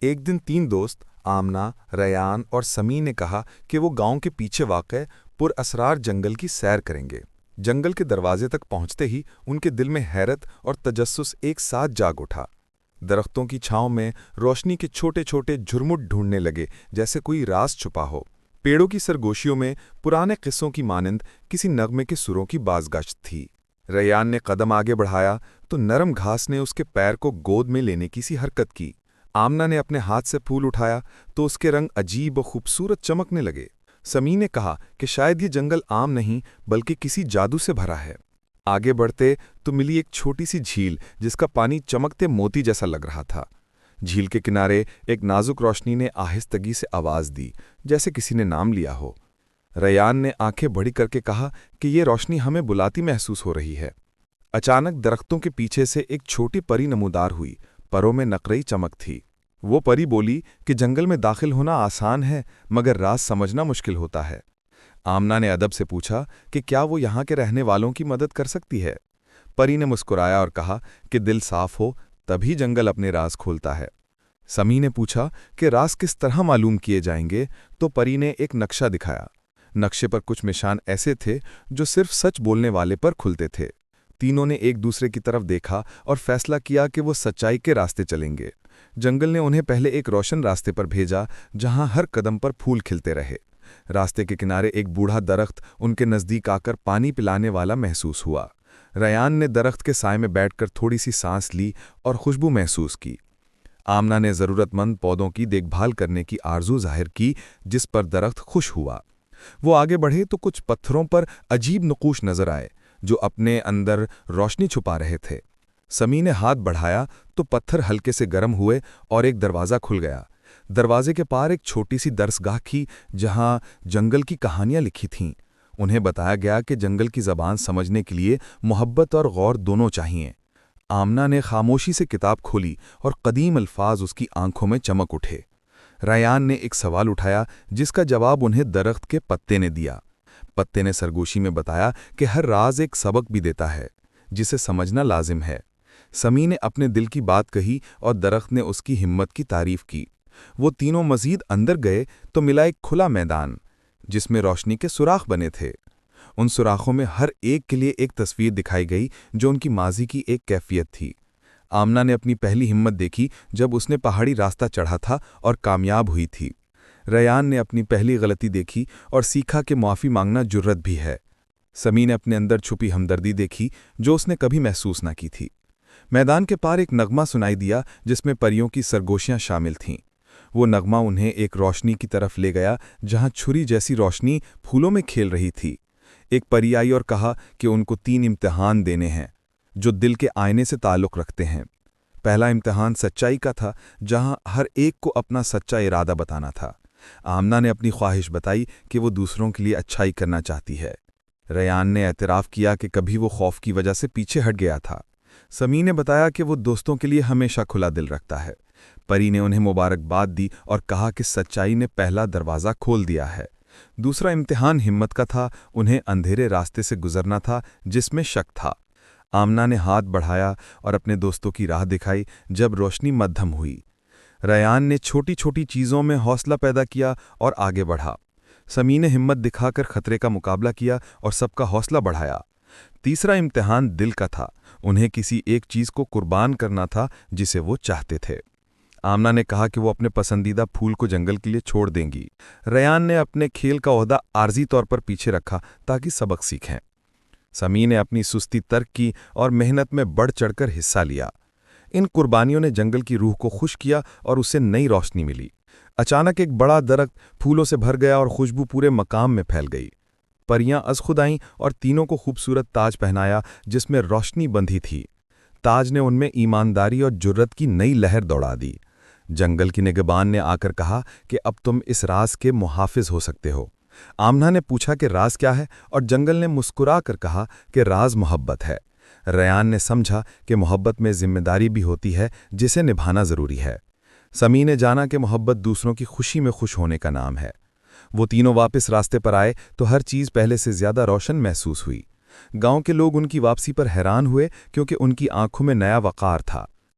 ایک دن تین دوست آمنہ، ریان اور سمی نے کہا کہ وہ گاؤں کے پیچھے واقع پر اسرار جنگل کی سیر کریں گے۔ جنگل کے دروازے تک پہنچتے ہی ان کے دل میں حیرت اور تجسس ایک ساتھ جاگ اٹھا۔ درختوں کی چھاؤں میں روشنی کے چھوٹے چھوٹے جھرمٹ ڈھونڈنے لگے، جیسے کوئی راز چھپا ہو۔ پیڑوں کی سرگوشیوں میں پرانے قصوں کی مانند کسی نغمے کے سروں کی بازگشت تھی۔ ریان نے قدم آگے بڑھایا تو نرم گھاس نے اس کے پیر کو گود میں لینے کی سی حرکت کی۔ آمنہ نے اپنے ہاتھ سے پھول اٹھایا تو اس کے رنگ عجیب و خوبصورت چمکنے لگے۔ سمی نے کہا کہ شاید یہ جنگل عام نہیں بلکہ کسی جادو سے بھرا ہے۔ آگے بڑھتے تو ملی ایک چھوٹی سی جھیل جس کا پانی چمکتے موتی جیسا لگ رہا تھا۔ جھیل کے کنارے ایک نازک روشنی نے آہستگی سے آواز دی، جیسے کسی نے نام لیا ہو۔ ریان نے آنکھیں بڑی کر کے کہا کہ یہ روشنی ہمیں بلاتی محسوس ہو رہی ہے۔ اچانک درختوں کے پیچھے سے ایک چھوٹی پری نمودار ہوئی، پروں میں نقرئی چمک تھی۔ وہ پری بولی کہ جنگل میں داخل ہونا آسان ہے مگر راز سمجھنا مشکل ہوتا ہے۔ آمنہ نے ادب سے پوچھا کہ کیا وہ یہاں کے رہنے والوں کی مدد کر سکتی ہے؟ پری نے مسکرایا اور کہا کہ دل صاف ہو تبھی جنگل اپنے راز کھولتا ہے۔ سمی نے پوچھا کہ راز کس طرح معلوم کیے جائیں گے تو پری نے ایک نقشہ دکھایا۔ نقشے پر کچھ نشان ایسے تھے جو صرف سچ بولنے والے پر کھلتے تھے۔ تینوں نے ایک دوسرے کی طرف دیکھا اور فیصلہ کیا کہ وہ سچائی کے راستے چلیں گے۔ جنگل نے انہیں پہلے ایک روشن راستے پر بھیجا جہاں ہر قدم پر پھول کھلتے رہے۔ راستے کے کنارے ایک بوڑھا درخت ان کے نزدیک آ کر پانی پلانے والا محسوس ہوا۔ ریان نے درخت کے سائے میں بیٹھ کر تھوڑی سی سانس لی اور خوشبو محسوس کی۔ آمنہ نے ضرورت مند پودوں کی دیکھ بھال کرنے کی آرزو ظاہر کی جس پر درخت خوش ہوا۔ وہ آگے بڑھے تو کچھ پتھروں پر عجیب نقوش نظر آئے جو اپنے اندر روشنی چھپا رہے تھے۔ سمی نے ہاتھ بڑھایا تو پتھر ہلکے سے گرم ہوئے اور ایک دروازہ کھل گیا۔ دروازے کے پار ایک چھوٹی سی درسگاہ تھی جہاں جنگل کی کہانیاں لکھی تھیں۔ انہیں بتایا گیا کہ جنگل کی زبان سمجھنے کے لیے محبت اور غور دونوں چاہیے۔ آمنہ نے خاموشی سے کتاب کھولی اور قدیم الفاظ اس کی آنکھوں میں چمک اٹھے۔ ریان نے ایک سوال اٹھایا جس کا جواب انہیں درخت کے پتے نے دیا۔ پتے نے سرگوشی میں بتایا کہ ہر راز ایک سبق بھی دیتا ہے جسے سمجھنا لازم ہے۔ سمی نے اپنے دل کی بات کہی اور درخت نے اس کی ہمت کی تعریف کی۔ وہ تینوں مزید اندر گئے تو ملا ایک کھلا میدان جس میں روشنی کے سوراخ بنے تھے۔ ان سوراخوں میں ہر ایک کے لیے ایک تصویر دکھائی گئی جو ان کی ماضی کی ایک کیفیت تھی۔ آمنہ نے اپنی پہلی ہمت دیکھی جب اس نے پہاڑی راستہ چڑھا تھا اور کامیاب ہوئی تھی۔ ریان نے اپنی پہلی غلطی دیکھی اور سیکھا کہ معافی مانگنا جرت بھی ہے۔ سمی نے اپنے اندر چھپی ہمدردی دیکھی جو اس نے کبھی محسوس نہ کی تھی۔ میدان کے پار ایک نغمہ سنائی دیا جس میں پریوں کی سرگوشیاں شامل تھیں۔ وہ نغمہ انہیں ایک روشنی کی طرف لے گیا جہاں چھری جیسی روشنی پھولوں میں کھیل رہی تھی۔ ایک پری آئی اور کہا کہ ان کو 3 امتحان دینے ہیں جو دل کے آئینے سے تعلق رکھتے ہیں۔ پہلا امتحان سچائی کا تھا جہاں ہر ایک کو اپنا سچا ارادہ بتانا تھا۔ آمنہ نے اپنی خواہش بتائی کہ وہ دوسروں کے لیے اچھائی کرنا چاہتی ہے۔ ریان نے اعتراف کیا کہ کبھی وہ خوف کی وجہ سے پیچھے ہٹ گیا تھا۔ سمی نے بتایا کہ وہ دوستوں کے لیے ہمیشہ کھلا دل رکھتا ہے۔ پری نے انہیں مبارکباد دی اور کہا کہ سچائی نے پہلا دروازہ کھول دیا ہے۔ دوسرا امتحان ہمت کا تھا، انہیں اندھیرے راستے سے گزرنا تھا جس میں شک تھا۔ آمنہ نے ہاتھ بڑھایا اور اپنے دوستوں کی راہ دکھائی جب روشنی مدھم ہوئی۔ ریان نے چھوٹی چھوٹی چیزوں میں حوصلہ پیدا کیا اور آگے بڑھا۔ سمی نے ہمت دکھا کر خطرے کا مقابلہ کیا اور سب کا حوصلہ بڑھایا۔ تیسرا امتحان دل کا تھا، انہیں کسی ایک چیز کو قربان کرنا تھا جسے وہ چاہتے تھے۔ آمنہ نے کہا کہ وہ اپنے پسندیدہ پھول کو جنگل کے لیے چھوڑ دیں گی۔ ریان نے اپنے کھیل کا عہدہ عارضی طور پر پیچھے رکھا تاکہ سبق سیکھیں۔ سمی نے اپنی سستی ترک کی اور محنت میں بڑھ چڑھ کر حصہ لیا۔ ان قربانیوں نے جنگل کی روح کو خوش کیا اور اسے نئی روشنی ملی۔ اچانک ایک بڑا درخت پھولوں سے بھر گیا اور خوشبو پورے مقام میں پھیل گئی۔ پریاں از خود آئیں اور تینوں کو خوبصورت تاج پہنایا جس میں روشنی بندھی تھی۔ تاج نے ان میں ایمانداری اور جرت کی نئی لہر دوڑا دی۔ جنگل کی نگہبان نے آ کر کہا کہ اب تم اس راز کے محافظ ہو سکتے ہو۔ آمنہ نے پوچھا کہ راز کیا ہے اور جنگل نے مسکرا کر کہا کہ راز محبت ہے۔ ریان نے سمجھا کہ محبت میں ذمہ داری بھی ہوتی ہے جسے نبھانا ضروری ہے۔ سمی نے جانا کہ محبت دوسروں کی خوشی میں خوش ہونے کا نام ہے۔ وہ تینوں واپس راستے پر آئے تو ہر چیز پہلے سے زیادہ روشن محسوس ہوئی۔ گاؤں کے لوگ ان کی واپسی پر حیران ہوئے کیونکہ ان کی آنکھوں میں نیا وقار تھا۔